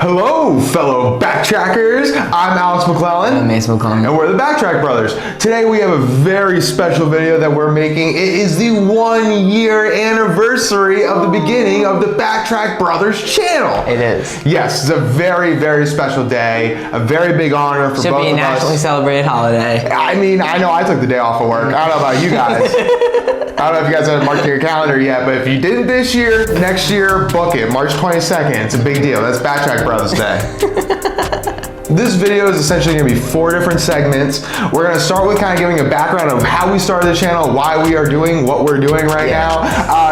Hello, fellow backtrackers. I'm Alex McClellan. I'm Mason McClellan. And we're the Backtrack Brothers. Today we have a very special video that we're making. It is the 1-year anniversary of the beginning of the Backtrack Brothers channel. It is. Yes, it's a very, very special day. A very big honor for both of us. Should be a nationally celebrated holiday. I mean, I know I took the day off of work. I don't know about you guys. I don't know if you guys have marked your calendar yet, but if you didn't this year, next year, book it. March 22nd. It's a big deal. That's Backtrack Brothers Day. This video is essentially going to be 4 different segments. We're going to start with kind of giving a background of how we started the channel, why we are doing what we're doing right now.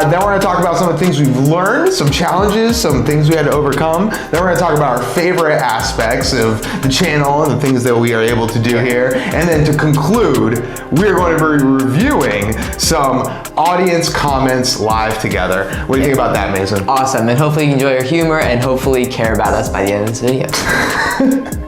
Then we're going to talk about some of the things we've learned, some challenges, some things we had to overcome. Then we're going to talk about our favorite aspects of the channel and the things that we are able to do here. And then to conclude, we're going to be reviewing some audience comments live together. What do you think about that, Mason? Awesome, and hopefully you enjoy our humor and hopefully care about us by the end of this video.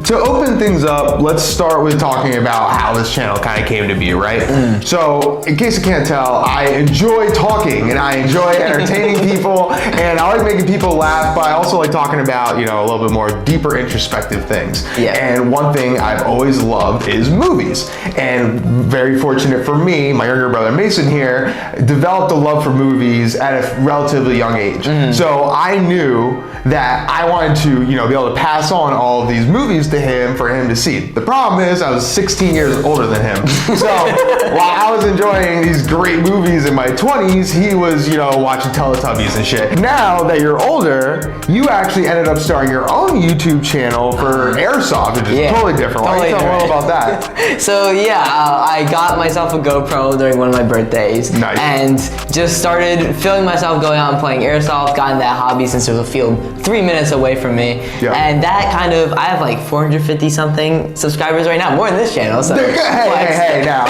To open things up, let's start with talking about how this channel kind of came to be, right? So, in case you can't tell, I enjoy talking and I enjoy entertaining people and I like making people laugh, but I also like talking about, you know, a little bit more deeper introspective things. Yeah. And one thing I've always loved is movies. And very fortunate for me, my younger brother Mason here developed a love for movies at a relatively young age. So I knew that I wanted to, you know, be able to pass on all of these movies to him for him to see. The problem is I was 16 years older than him. So while I was enjoying these great movies in my 20s, he was, you know, watching Teletubbies and shit. Now that you're older, you actually ended up starting your own YouTube channel for Airsoft, which is totally different. Why don't you tell me all about that? So yeah, I got myself a GoPro during one of my birthdays. Nice. And just started filming myself going out and playing Airsoft, got into that hobby since there was a field 3 minutes away from me. Yeah. And that kind of, I have like 450 something subscribers right now, more than this channel. So hey now.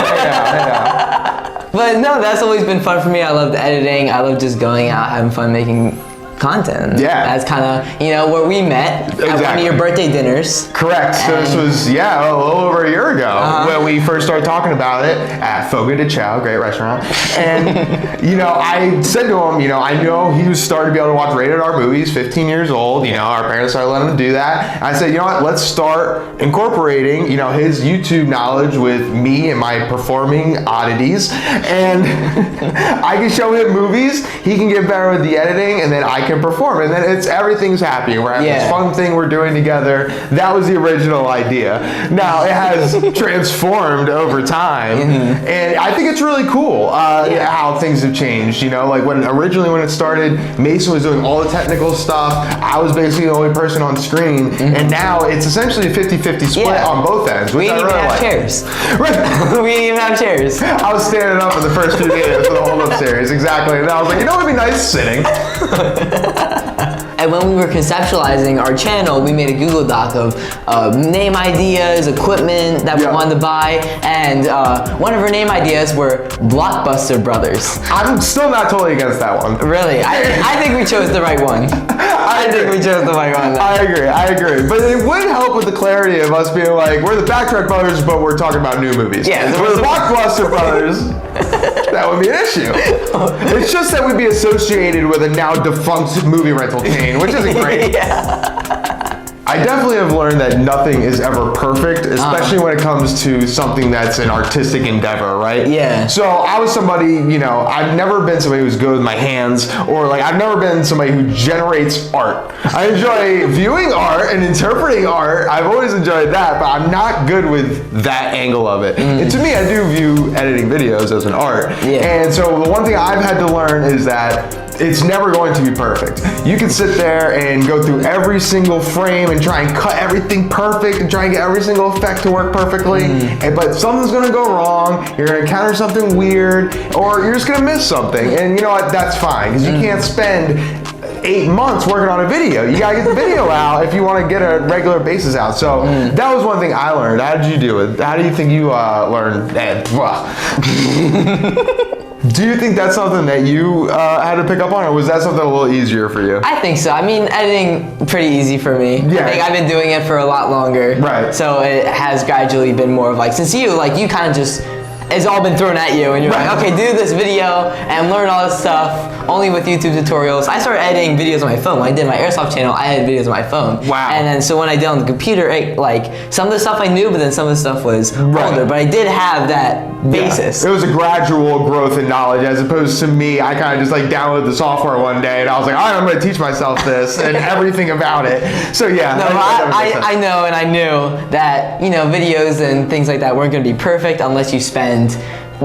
But no, that's always been fun for me. I loved editing. I love just going out, having fun making content. Yeah. That's kind of, you know, where we met at one of your birthday dinners. Correct. So this was, a little over a year ago when we first started talking about it at Fogo de Chao, great restaurant. And, you know, I said to him, you know, I know he was starting to be able to watch rated R movies, 15 years old. You know, our parents started letting him do that. And I said, you know what, let's start incorporating, you know, his YouTube knowledge with me and my performing oddities. And I can show him movies, he can get better with the editing, and then I can perform, and then everything's happy. We're having this fun thing we're doing together. That was the original idea. Now it has transformed over time, and I think it's really cool how things have changed. You know, like when it started, Mason was doing all the technical stuff. I was basically the only person on screen, and now it's essentially a 50-50 split on both ends. We didn't even have chairs. Right. We didn't even have chairs. I was standing up in the first 2 videos for the whole up series, exactly. And I was like, you know, it'd be nice sitting. And when we were conceptualizing our channel, we made a Google Doc of name ideas, equipment that we wanted to buy, and one of our name ideas were Blockbuster Brothers. I'm still not totally against that one. Really? I think we chose the right one. I think we chose the right one. I agree. But it would help with the clarity of us being like, we're the Backtrack Brothers, but we're talking about new movies. Yeah. We're the Blockbuster Brothers. That would be an issue. It's just that we'd be associated with a now defunct movie rental chain, which isn't great. I definitely have learned that nothing is ever perfect, especially when it comes to something that's an artistic endeavor, right? Yeah. So I was somebody, you know, I've never been somebody who's good with my hands, or like I've never been somebody who generates art. I enjoy viewing art and interpreting art. I've always enjoyed that, but I'm not good with that angle of it. And to me, I do view editing videos as an art. And so the one thing I've had to learn is that it's never going to be perfect. You can sit there and go through every single frame and try and cut everything perfect and try and get every single effect to work perfectly, but something's gonna go wrong, you're gonna encounter something weird, or you're just gonna miss something. And you know what, that's fine, because you can't spend 8 months working on a video. You gotta get the video out if you wanna get a regular basis out. So that was one thing I learned. How did you do it? How do you think you learned that? Do you think that's something that you had to pick up on, or was that something a little easier for you? I think so. I mean, editing pretty easy for me. Yeah. I think I've been doing it for a lot longer. Right. So it has gradually been more of like, since you kind of just it's all been thrown at you, and you're like, okay, do this video and learn all this stuff only with YouTube tutorials. I started editing videos on my phone. When I did my airsoft channel, I edited videos on my phone. Wow. And then so when I did on the computer, like some of the stuff I knew, but then some of the stuff was older. But I did have that basis. It was a gradual growth in knowledge, as opposed to me. I kind of just like downloaded the software one day, and I was like, all right, I'm going to teach myself this and everything about it. So yeah. No, I know, and I knew that videos and things like that weren't going to be perfect unless you spend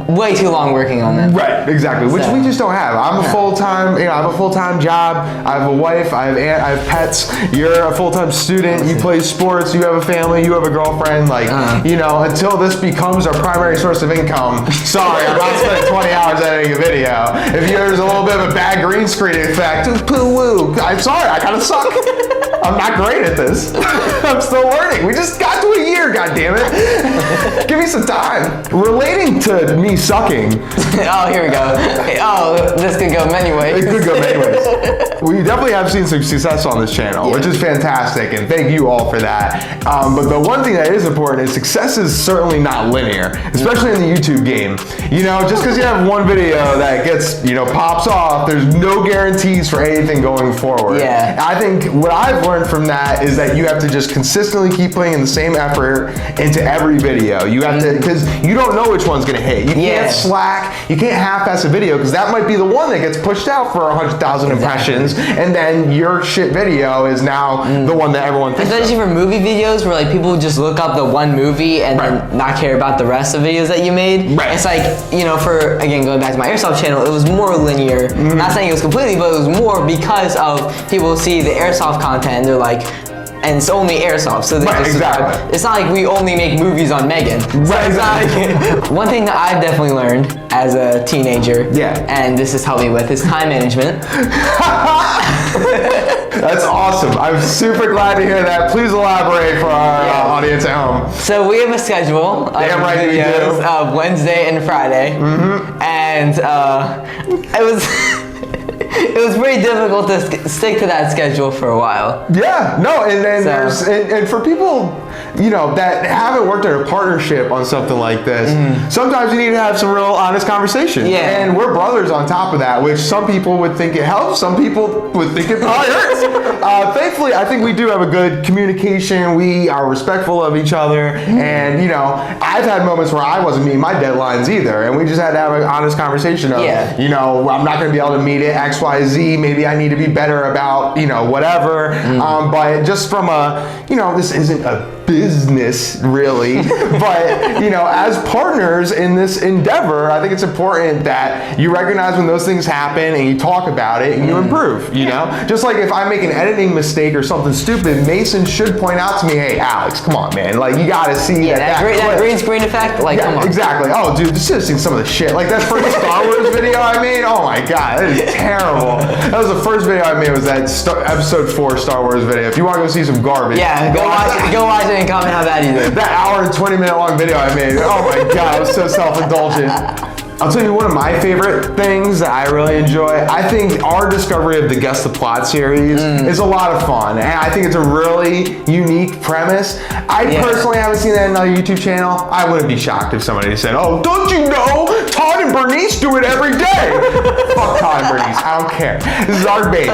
way too long working on them. Right, exactly. Which we just don't have. I'm a full-time, I have a full-time job. I have a wife. I have pets. You're a full-time student. You play sports. You have a family. You have a girlfriend. Like, until this becomes our primary source of income. Sorry, I'm not spending 20 hours editing a video. If there's a little bit of a bad green screen effect, poo-woo. I'm sorry, I kind of suck. I'm not great at this. I'm still learning. We just got to a year, goddammit. Give me some time. Relating to me sucking. Oh, here we go. Oh, this could go many ways. It could go many ways. We definitely have seen some success on this channel, which is fantastic, and thank you all for that. But the one thing that is important is success is certainly not linear, especially in the YouTube game. Just because you have one video that gets, pops off, there's no guarantees for anything going forward. Yeah. I think what I've learned from that is that you have to just consistently keep putting in the same effort into every video. You have to, because you don't know which one's gonna hit. You can't slack, you can't half-ass a video, because that might be the one that gets pushed out for 100,000 impressions, and then your shit video is now the one that everyone thinks Especially for movie videos where like people just look up the one movie and then not care about the rest of the videos that you made. Right. It's like, for, again, going back to my airsoft channel, it was more linear. Not saying it was completely, but it was more because of people see the airsoft content and they're like, and it's only airsoft, so it's not like we only make movies on Megan. One thing that I've definitely learned as a teenager, and this has helped me with, is time management. That's awesome. I'm super glad to hear that. Please elaborate for our audience at home. So we have a schedule of videos of Wednesday and Friday, and it was it was pretty difficult to stick to that schedule for a while. Yeah, no, and then and for people, that haven't worked in a partnership on something like this, sometimes you need to have some real honest conversation. Yeah. And we're brothers on top of that, which some people would think it helps, some people would think it probably hurts. Thankfully, I think we do have a good communication. We are respectful of each other, and I've had moments where I wasn't meeting my deadlines either, and we just had to have an honest conversation of, I'm not going to be able to meet it, X, Y, Z. Maybe I need to be better about, whatever. But just from this isn't a business really, but as partners in this endeavor, I think it's important that you recognize when those things happen and you talk about it and you improve. Just like if I make an editing mistake or something stupid, Mason should point out to me, hey Alex, come on man, like you gotta see that green screen effect, like come on. Exactly. Oh dude, you should have seen some of the shit, like that first Star Wars video I made. Oh my god, that is terrible. That was the first video I made, was that episode 4 Star Wars video. If you want to go see some garbage, go watch it and comment how bad you did. That hour and 20-minute long video I made. Oh my god, I was so self-indulgent. I'll tell you one of my favorite things that I really enjoy. I think our discovery of the Guess the Plot series is a lot of fun, and I think it's a really unique premise. I personally haven't seen that in another YouTube channel. I wouldn't be shocked if somebody said, oh, don't you know Todd and Bernice do it every day? Fuck Todd and Bernice, I don't care. This is our baby.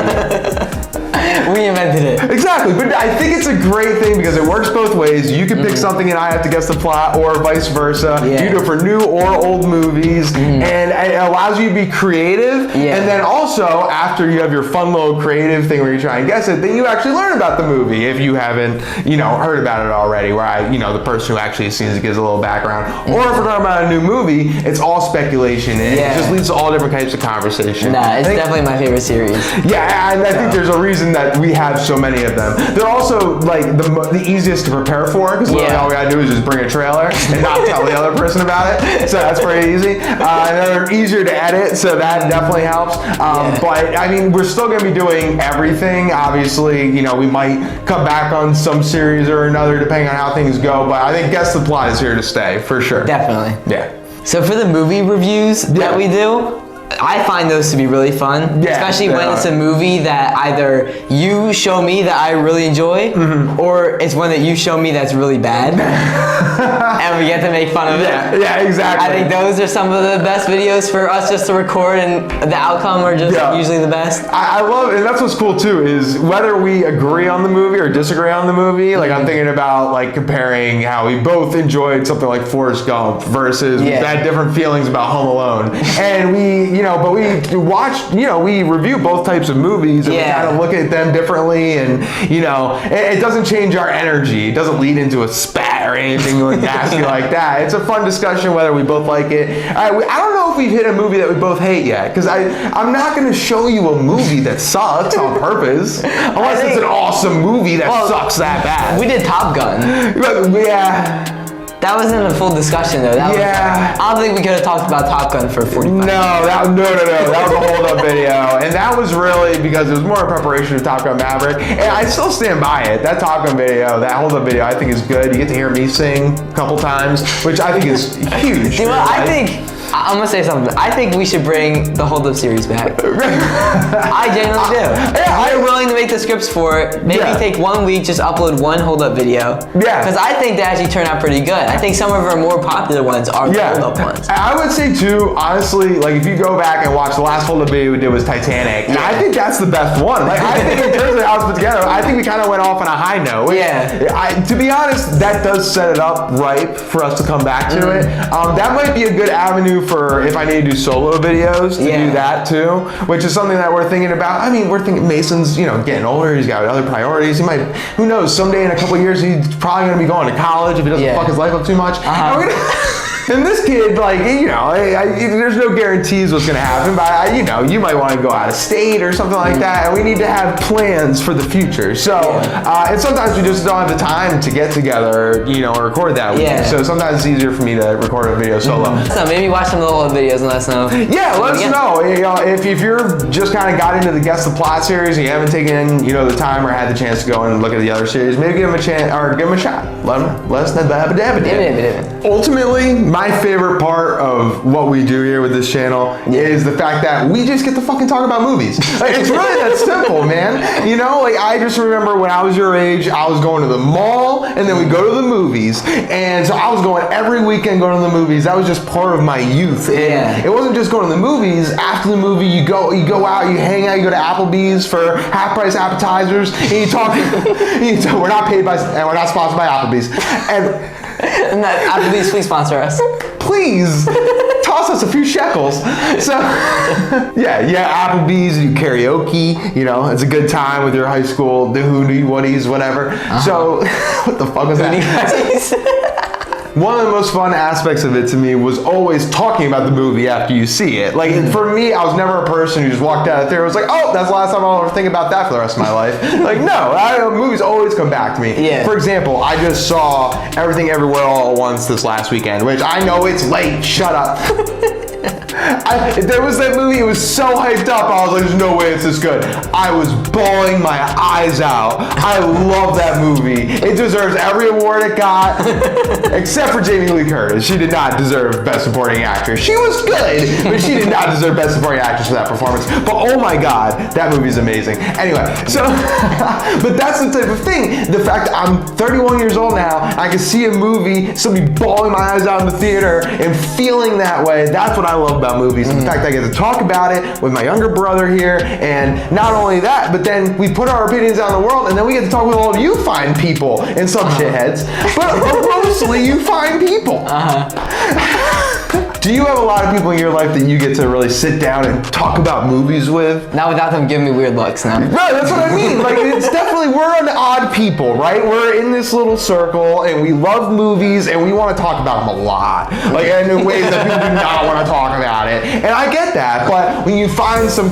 We invented it. Exactly, but I think it's a great thing because it works both ways. You can pick something and I have to guess the plot, or vice versa. You do it for new or old movies, and it allows you to be creative. And then also, after you have your fun little creative thing where you try and guess it, then you actually learn about the movie if you haven't, heard about it already. Where the person who actually sees it gives a little background. Or if we're talking about a new movie, it's all speculation, and it just leads to all different types of conversation. Nah, it's definitely my favorite series. Yeah, and I think there's a reason that we have so many of them. They're also like the easiest to prepare for, because literally all we gotta do is just bring a trailer and not tell the other person about it. So that's pretty easy. And they're easier to edit, so that definitely helps. But I mean, we're still gonna be doing everything. Obviously, we might come back on some series or another depending on how things go. But I think Guess the Plot is here to stay for sure. Definitely. Yeah. So for the movie reviews that we do, I find those to be really fun, especially when it's a movie that either you show me that I really enjoy, or it's one that you show me that's really bad, and we get to make fun of it. Yeah, exactly. I think those are some of the best videos for us just to record, and the outcome are just usually the best. I love, and that's what's cool too, is whether we agree on the movie or disagree on the movie, like I'm thinking about like comparing how we both enjoyed something like Forrest Gump versus we had different feelings about Home Alone. And we, but we watch, we review both types of movies and we kind of look at them differently, and it doesn't change our energy. It doesn't lead into a spat or anything like nasty like that. It's a fun discussion whether we both like it. I don't know if we've hit a movie that we both hate yet, because I'm not going to show you a movie that sucks on purpose unless it's an awesome movie that sucks that bad. We did Top Gun. Yeah. That wasn't a full discussion though. I don't think we could have talked about Top Gun for 45 minutes. No. That was a hold-up video. And that was really because it was more in preparation of Top Gun Maverick. And I still stand by it. That Top Gun video, that hold-up video, I think is good. You get to hear me sing a couple times, which I think is huge. I'm gonna say something. I think we should bring the Hold Up series back. I genuinely do. We're willing to make the scripts for it. Maybe take 1 week, just upload one Hold Up video. Yeah. Because I think they actually turn out pretty good. I think some of our more popular ones are the Hold Up ones. I would say too, honestly, like if you go back and watch the last Hold Up video we did was Titanic. And I think that's the best one. Like I think in terms of how it's put together, I think we kind of went off on a high note. To be honest, that does set it up ripe for us to come back to it. That might be a good avenue for if I need to do solo videos to do that too, which is something that we're thinking about. I mean, we're thinking Mason's, getting older. He's got other priorities. He might, who knows, someday in a couple of years, he's probably going to be going to college if he doesn't fuck his life up too much. And this kid, like, there's no guarantees what's going to happen, but, you might want to go out of state or something like that, and we need to have plans for the future. So, and sometimes we just don't have the time to get together, or record that week. So sometimes it's easier for me to record a video solo. So maybe watch some of the old videos and let us know. Yeah, let us know. If you're just kind of got into the Guess the Plot series and you haven't taken, the time or had the chance to go and look at the other series, maybe give them a chance, or give them a shot. Let us know. Ultimately, my favorite part of what we do here with this channel is the fact that we just get to fucking talk about movies. Like, it's really that simple, man. I just remember when I was your age, I was going to the mall and then we go to the movies. And so I was going every weekend going to the movies. That was just part of my youth. And it wasn't just going to the movies. After the movie, you go out, you hang out, you go to Applebee's for half price appetizers, and you talk. We're not paid by, and we're not sponsored by Applebee's. And that Applebee's, please sponsor us. Please toss us a few shekels. So Applebee's, you karaoke, it's a good time with your high school, the Hootie Wooties, whatever. So what the fuck was that? One of the most fun aspects of it to me was always talking about the movie after you see it. Like, for me, I was never a person who just walked out of there and was like, oh, that's the last time I'll ever think about that for the rest of my life. Like, no, movies always come back to me. For example, I just saw Everything Everywhere All at Once this last weekend, which I know it's late, shut up. There was that movie, it was so hyped up, I was like, there's no way it's this good. I was bawling my eyes out. I love that movie. It deserves every award it got, except for Jamie Lee Curtis. She did not deserve Best Supporting Actress. She was good, but she did not deserve Best Supporting Actress for that performance. But oh my God, that movie's amazing. Anyway, so, but that's the type of thing. The fact that I'm 31 years old now, I can see a movie, somebody bawling my eyes out in the theater and feeling that way, that's what I love about movies. In fact, I get to talk about it with my younger brother here, and not only that, but then we put our opinions out in the world, and then we get to talk with all of you fine people and some shitheads, but mostly you fine people. Do you have a lot of people in your life that you get to really sit down and talk about movies with? Not without them giving me weird looks, no. Right, that's what I mean. Like, it's definitely, we're an odd people, right? We're in this little circle, and we love movies, and we want to talk about them a lot. Like, in ways that people do not want to talk about it. And I get that, but when you find some,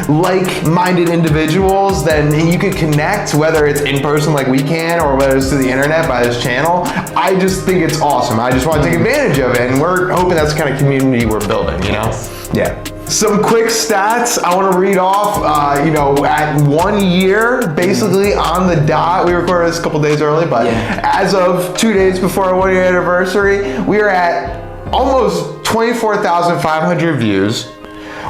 like-minded individuals, then you can connect, whether it's in person like we can, or whether it's through the internet by this channel. I just think it's awesome. I just want to take advantage of it, and we're hoping that's the kind of community we're building, Yeah. Some quick stats I want to read off. At 1 year, basically on the dot, we recorded this a couple days early, but as of 2 days before our 1 year anniversary, we are at almost 24,500 views.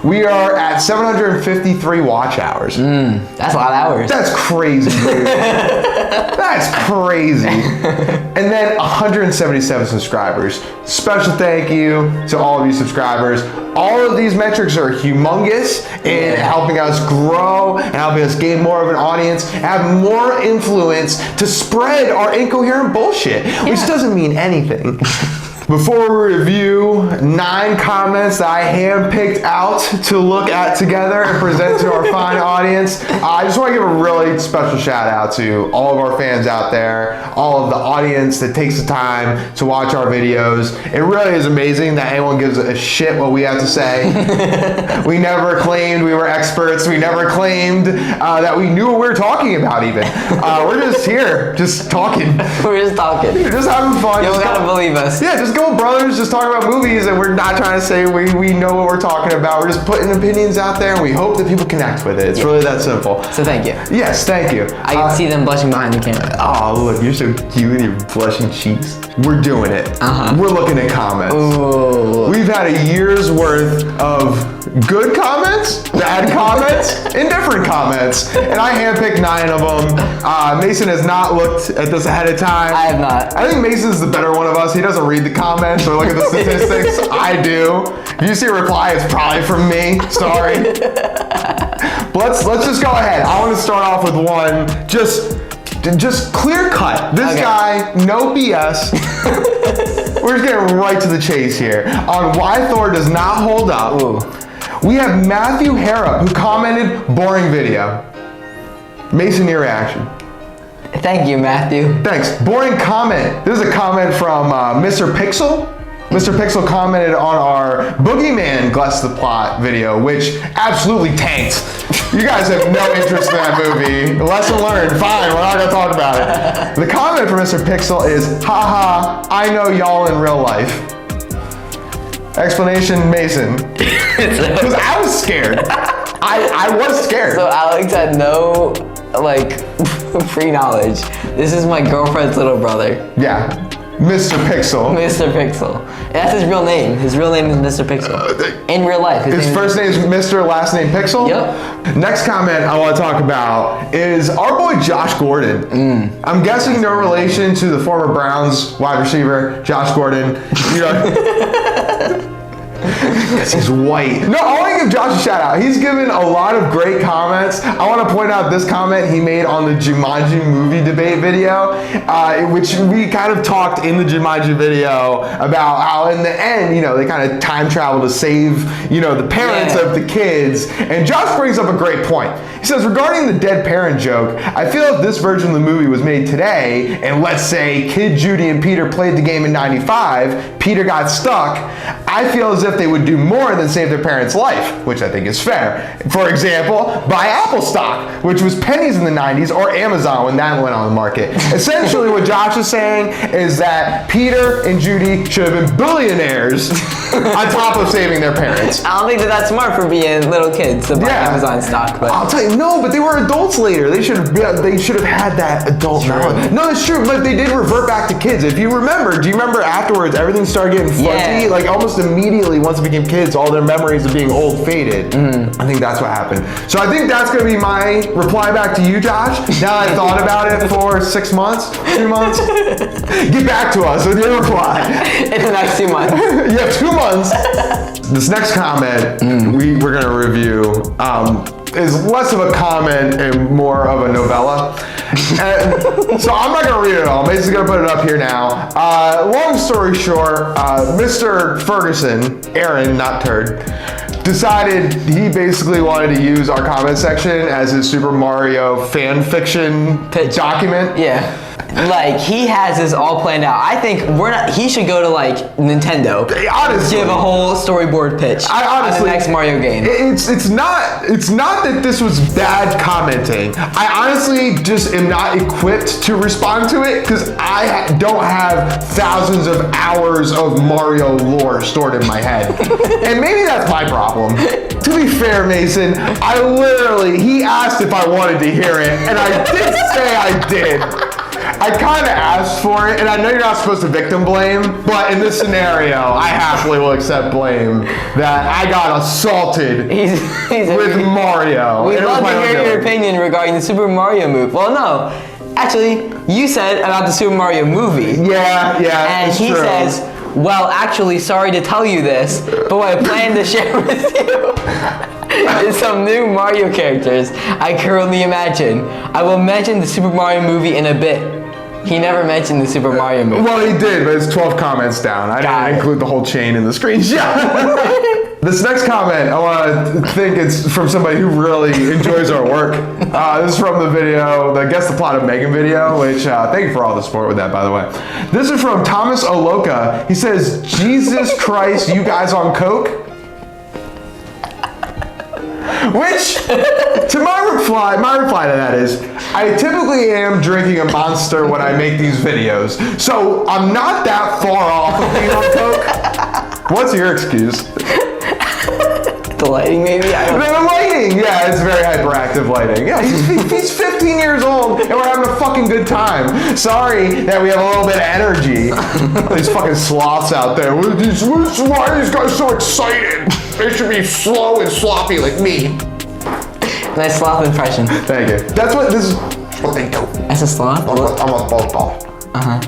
We are at 753 watch hours. That's a lot of hours. That's crazy, dude. That's crazy. And then 177 subscribers. Special thank you to all of you subscribers. All of these metrics are humongous in helping us grow and helping us gain more of an audience, have more influence to spread our incoherent bullshit, which doesn't mean anything. Before we review 9 comments that I handpicked out to look at together and present to our fine audience, I just want to give a really special shout out to all of our fans out there, all of the audience that takes the time to watch our videos. It really is amazing that anyone gives a shit what we have to say. We never claimed we were experts. We never claimed that we knew what we were talking about even. We're just here, just talking. We're just talking. We're just having fun. You don't gotta believe us. Yeah, just go brothers, just talking about movies, and we're not trying to say we know what we're talking about. We're just putting opinions out there, and we hope that people connect with it. It's really that simple. So thank you. Yes, thank you. I can see them blushing behind the camera. Oh, look, you're so cute with your blushing cheeks. We're doing it. We're looking at comments. Ooh. We've had a year's worth of good comments, bad comments, indifferent comments, and I handpicked 9 of them. Mason has not looked at this ahead of time. I have not. I think Mason's the better one of us. He doesn't read the comments or look at the statistics. I do. If you see a reply, it's probably from me. Sorry. But let's just go ahead. I want to start off with one just clear cut. This guy, no BS. We're just getting right to the chase here on why Thor does not hold up. Ooh. We have Matthew Harrop who commented, boring video. Mason, your reaction. Thank you, Matthew. Thanks. Boring comment. This is a comment from Mr. Pixel. Mr. Pixel commented on our Boogeyman Bless the Plot video, which absolutely tanked. You guys have no interest in that movie. Lesson learned. Fine, we're not gonna talk about it. The comment from Mr. Pixel is, haha, I know y'all in real life. Explanation, Mason. Because I was scared. I was scared. So Alex had no, pre-knowledge. This is my girlfriend's little brother. Yeah. Mr. Pixel. Mr. Pixel. That's his real name. His real name is Mr. Pixel. In real life. His first name is Mr., last name Pixel? Yep. Next comment I want to talk about is our boy Josh Gordon. I'm guessing no relation to the former Browns wide receiver, Josh Gordon. You know, because he's white. No, I want to give Josh a shout out. He's given a lot of great comments. I want to point out this comment he made on the Jumanji movie debate video, which we kind of talked in the Jumanji video about how in the end, they kind of time travel to save, the parents of the kids. And Josh brings up a great point. He says, regarding the dead parent joke, I feel if this version of the movie was made today, and let's say Kid Judy and Peter played the game in '95, Peter got stuck, I feel as if they would do more than save their parents' life, which I think is fair. For example, buy Apple stock, which was pennies in the 90s, or Amazon when that went on the market. Essentially what Josh is saying is that Peter and Judy should have been billionaires on top of saving their parents. I don't think that's smart for being little kids to buy Amazon stock. But I'll tell you, no, but they were adults later. They should have had that adult knowledge. No, it's true, but they did revert back to kids. If you remember, do you remember afterwards everything started getting fuzzy? Like almost immediately once it became kids, all their memories of being old faded. I think that's what happened. So I think that's going to be my reply back to you, Josh. Now I thought about it for 6 months, 2 months. Get back to us with your reply. In the next 2 months. Yeah, 2 months. This next comment we're going to review is less of a comment and more of a novella. And so I'm not going to read it all. Mason's going to put it up here now. Long story short, Mr. Ferguson, Aaron, not Turd, decided he basically wanted to use our comment section as his Super Mario fan fiction document. Yeah. Like, he has this all planned out. I think he should go to Nintendo. Honestly. Give a whole storyboard pitch on the next Mario game. It's not that this was bad commenting. I honestly just am not equipped to respond to it because I don't have thousands of hours of Mario lore stored in my head. And maybe that's my problem. To be fair, Mason, he asked if I wanted to hear it, and I did say I did. I kind of asked for it, and I know you're not supposed to victim blame, but in this scenario, I happily will accept blame that I got assaulted with Mario. We'd love to hear your opinion regarding the Super Mario movie. Well, no. Actually, you said about the Super Mario movie. Yeah, and he true. says, well, actually, sorry to tell you this, but what I plan to share with you is some new Mario characters I currently imagine. I will mention the Super Mario movie in a bit. He never mentioned the Super Mario movie. Well, he did, but it's 12 comments down. I didn't include the whole chain in the screenshot. This next comment, I want to think it's from somebody who really enjoys our work. This is from the video, the Guess the Plot of Megan video, which thank you for all the support with that, by the way. This is from Thomas Oloka. He says, Jesus Christ, you guys on coke? Which, to my reply to that is, I typically am drinking a Monster when I make these videos, so I'm not that far off of being on coke. What's your excuse? The lighting, maybe? The lighting! Yeah, it's very hyperactive lighting. Yeah, he's 15 years old, and we're having a fucking good time. Sorry that we have a little bit of energy. These fucking sloths out there. Why are these guys so excited? They should be slow and sloppy like me. Nice sloth impression. Thank you. This is what they do. That's a sloth? I'm a ball. Uh-huh.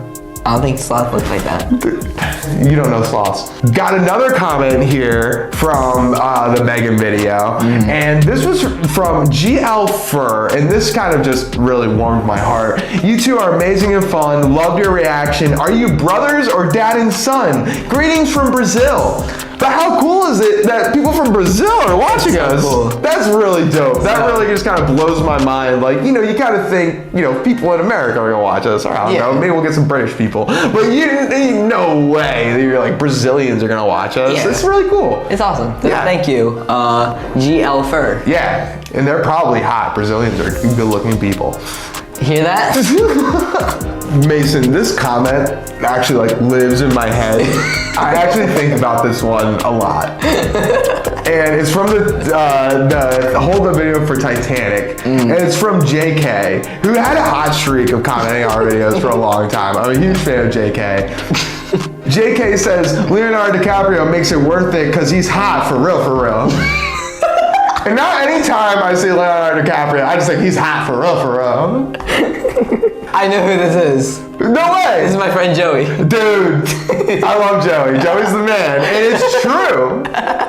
I don't think sloth looks like that. You don't know sloths. Got another comment here from the Megan video, and this was from GL Fur, and this kind of just really warmed my heart. You two are amazing and fun. Loved your reaction. Are you brothers or dad and son? Greetings from Brazil. But how cool is it that people from Brazil are watching us? Cool. That's really dope. That really just kind of blows my mind. Like, you kind of think, people in America are gonna watch us. Or I don't know, maybe we'll get some British people. But no way that you're like Brazilians are gonna watch us. Yeah. It's really cool. It's awesome. Yeah. Thank you, GL Fur. Yeah, and they're probably hot. Brazilians are good-looking people. Hear that? Mason, this comment actually lives in my head. I actually think about this one a lot. And it's from the whole video for Titanic. And it's from JK, who had a hot streak of commenting on our videos for a long time. I'm a huge fan of JK. JK says, Leonardo DiCaprio makes it worth it because he's hot, for real, for real. And now anytime I see Leonardo DiCaprio, I just think he's hot, for real, for real. I know who this is. No way! This is my friend Joey. Dude, I love Joey. Joey's the man. And it's true.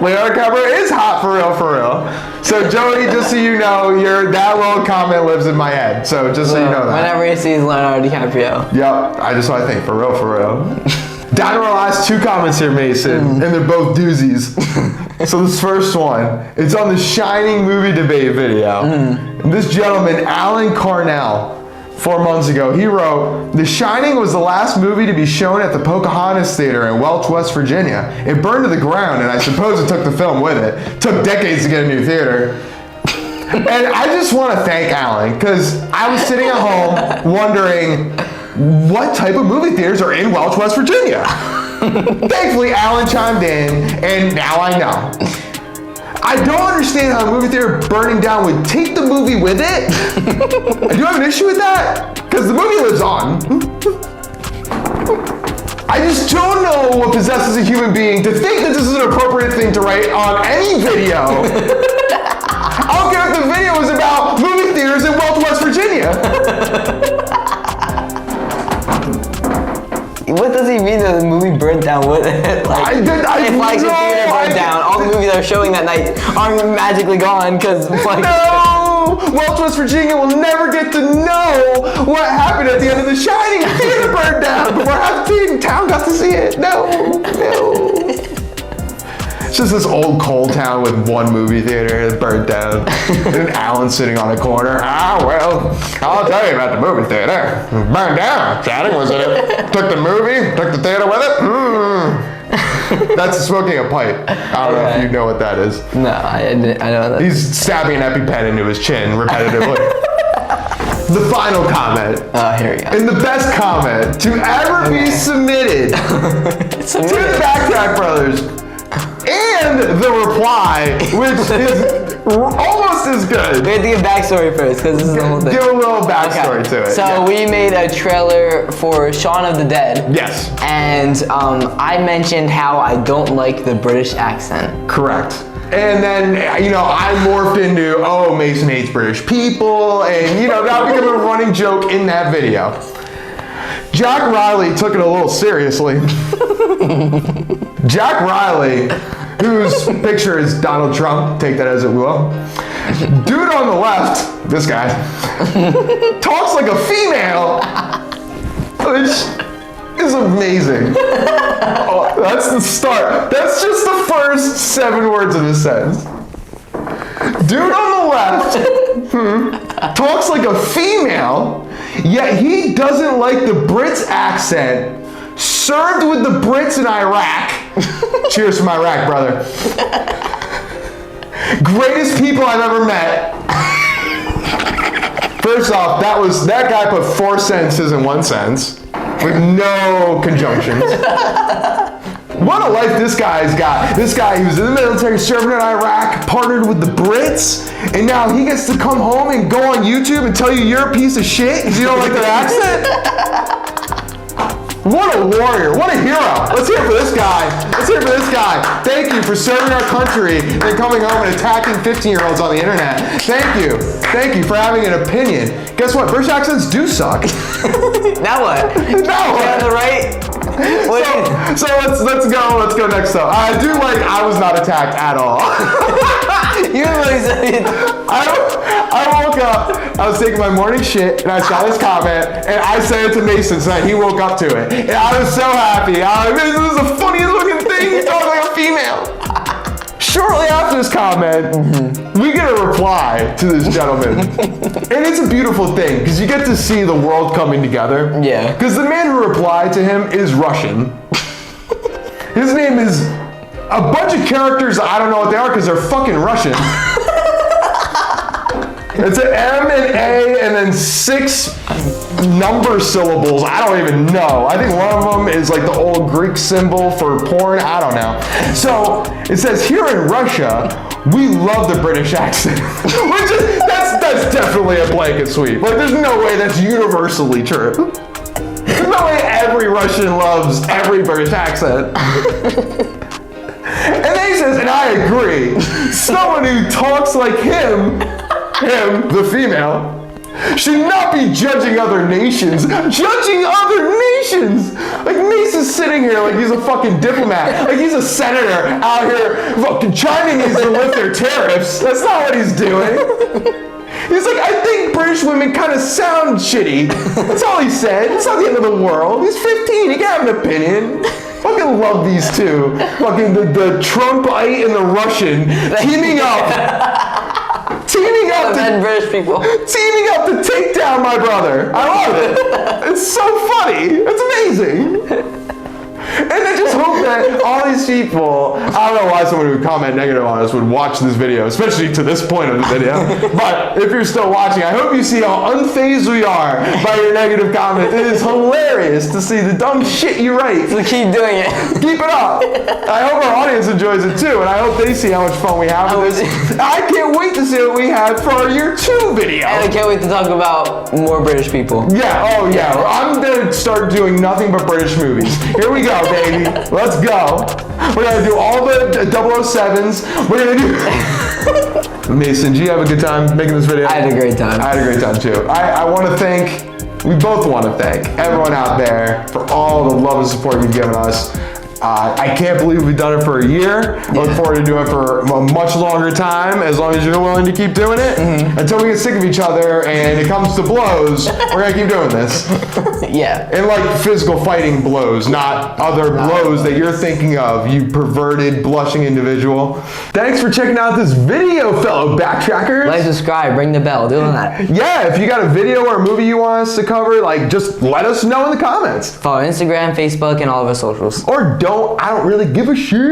Leonardo DiCaprio is hot, for real, for real. So Joey, just so you know, that little comment lives in my head. So just so you know that. Whenever he sees Leonardo DiCaprio. Yep, I just want to think, for real, for real. Down to our last two comments here, Mason, and they're both doozies. So this first one, it's on the Shining movie debate video. And this gentleman, Alan Carnell, 4 months ago, he wrote, The Shining was the last movie to be shown at the Pocahontas Theater in Welch, West Virginia. It burned to the ground, and I suppose it took the film with it. It took decades to get a new theater. And I just want to thank Alan, because I was sitting at home wondering, what type of movie theaters are in Welch, West Virginia? Thankfully, Alan chimed in, and now I know. I don't understand how a movie theater burning down would take the movie with it. Do you have an issue with that? Because the movie lives on. I just don't know what possesses a human being to think that this is an appropriate thing to write on any video. I don't care if the video is about movie theaters in Welch, West Virginia. What does he mean that the movie burned down? What? If the theater burned down, all the movies that are showing that night aren't magically gone because No! Welch, West Virginia will never get to know what happened at the end of The Shining. The theater burned down before half the town got to see it. No. It's just this old coal town with one movie theater that burned down. And Alan sitting on a corner. Well, I'll tell you about the movie theater. It burned down. Shining was in it. Took the movie, took the theater with it. That's smoking a pipe. I don't know if you know what that is. No, I know that. He's stabbing an EpiPen into his chin repetitively. The final comment. Oh, here we go. And the best comment to ever be submitted to the Backtrack Brothers. and the reply, which is almost as good. We have to give backstory first, because this is the whole thing. Give a little backstory to it. So we made a trailer for Shaun of the Dead. Yes. And I mentioned how I don't like the British accent. Correct. And then, I morphed into, Mason hates British people, and, that became a running joke in that video. Jack Riley took it a little seriously. Jack Riley, whose picture is Donald Trump, take that as it will. Dude on the left, this guy, talks like a female, which is amazing. That's the start. That's just the first 7 words of his sentence. Dude on the left talks like a female, yet he doesn't like the Brits accent served with the Brits in Iraq. Cheers from Iraq, brother. Greatest people I've ever met. First off, that guy put 4 sentences in 1 sentence with no conjunctions. What a life this guy's got. This guy, he was in the military, serving in Iraq, partnered with the Brits, and now he gets to come home and go on YouTube and tell you you're a piece of shit because you don't like their accent? What a warrior. What a hero. Let's hear it for this guy. Let's hear it for this guy. Thank you for serving our country and then coming home and attacking 15-year-olds on the internet. Thank you. Thank you for having an opinion. Guess what? British accents do suck. Now what? Now what? On the right? So let's go next up. I was not attacked at all. You really said I woke up, I was taking my morning shit, and I saw this comment, and I sent it to Mason so that he woke up to it. And I was so happy. This is the funniest looking thing. He talks like a female. Shortly after this comment, we get a reply to this gentleman. And it's a beautiful thing, because you get to see the world coming together. Yeah. Because the man who replied to him is Russian. His name is a bunch of characters, I don't know what they are, because they're fucking Russian. It's an M and A and then 6 number syllables. I don't even know. I think one of them is like the old Greek symbol for porn. I don't know. So it says here in Russia, we love the British accent. Which is, that's definitely a blanket sweep. Like there's no way that's universally true. There's no way every Russian loves every British accent. And then he says, and I agree, someone who talks like him, the female, should not be judging other nations. Judging other nations! Like Mason's sitting here like he's a fucking diplomat. Like he's a senator out here fucking China needs to lift their tariffs. That's not what he's doing. He's like, I think British women kind of sound shitty. That's all he said. It's not the end of the world. He's 15. He can have an opinion. Fucking love these two. Fucking the Trumpite and the Russian teaming up. Teaming up to British people. Teaming up to take down my brother. I love it. It's so funny. It's amazing. And I just hope that all these people, I don't know why someone who would comment negative on us would watch this video, especially to this point of the video. But if you're still watching, I hope you see how unfazed we are by your negative comments. It is hilarious to see the dumb shit you write. So keep doing it. Keep it up. I hope our audience enjoys it too, and I hope they see how much fun we have with this. I can't wait to see what we had for our year 2 video. And I can't wait to talk about more British people. Yeah, oh yeah. I'm gonna start doing nothing but British movies. Here we go, baby. Let's go. We're gonna do all the 007s. We're gonna do... Mason, did you have a good time making this video? I had a great time. I had a great time too. I want to thank, we both want to thank everyone out there for all the love and support you've given us. I can't believe we've done it for a year. I look forward to doing it for a much longer time, as long as you're willing to keep doing it. Until we get sick of each other and it comes to blows, we're gonna keep doing this. Yeah. And like physical fighting blows, not other blows that you're thinking of, you perverted, blushing individual. Thanks for checking out this video, fellow backtrackers. Like, subscribe, ring the bell, doing that. Yeah, if you got a video or a movie you want us to cover, like just let us know in the comments. Follow Instagram, Facebook, and all of our socials. Or don't, I don't really give a shit.